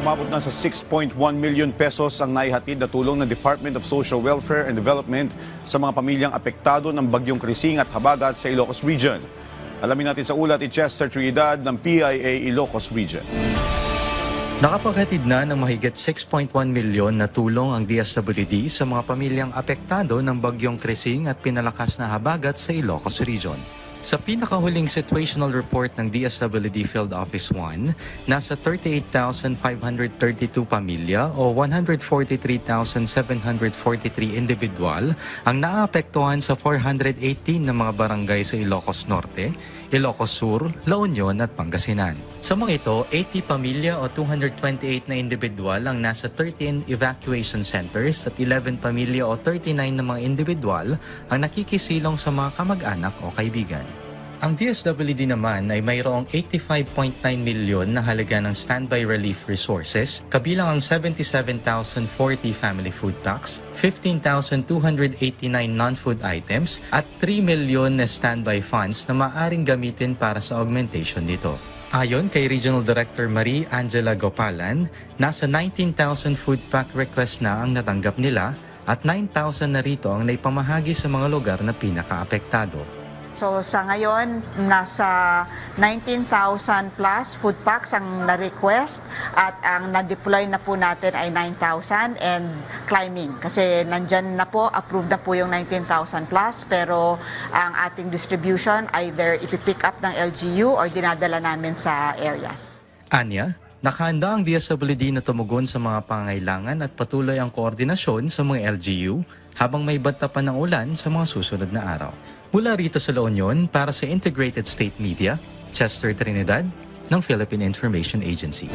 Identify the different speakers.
Speaker 1: umabot na sa 6.1 million pesos ang naihatid na tulong ng Department of Social Welfare and Development sa mga pamilyang apektado ng bagyong Krising at Habagat sa Ilocos Region. Alamin natin sa ulat ni Chester Trinidad ng PIA Ilocos Region.
Speaker 2: Nakapaghatid na ng mahigit 6.1 milyon na tulong ang DSWD sa mga pamilyang apektado ng bagyong Krising at pinalakas na habagat sa Ilocos Region. Sa pinakahuling situational report ng DSWD Field Office 1, nasa 38,532 pamilya o 143,743 individual ang naapektuhan sa 418 na mga barangay sa Ilocos Norte, Ilocos Sur, La Union at Pangasinan. Sa mga ito, 80 pamilya o 228 na individual ang nasa 13 evacuation centers at 11 pamilya o 39 na mga individual ang nakikisilong sa mga kamag-anak o kaibigan. Ang DSWD naman ay mayroong 85.9 milyon na halaga ng standby relief resources, kabilang ang 77,040 family food packs, 15,289 non-food items at 3 milyon na standby funds na maaaring gamitin para sa augmentation nito. Ayon kay Regional Director Marie Angela Gopalan, nasa 19,000 food pack requests na ang natanggap nila at 9,000 na rito ang naipamahagi sa mga lugar na pinakaapektado.
Speaker 3: So sa ngayon, nasa 19,000 plus food packs ang na-request at ang na-deploy na po natin ay 9,000 and climbing. Kasi nandyan na po, approved na po yung 19,000 plus pero ang ating distribution either ipipick up ng LGU or dinadala namin sa areas.
Speaker 2: Anya, nakahanda ang DSWD na tumugon sa mga pangailangan at patuloy ang koordinasyon sa mga LGU habang may banta pa ng ulan sa mga susunod na araw. Mula rito sa La Union, para sa Integrated State Media, Chester Trinidad ng Philippine Information Agency.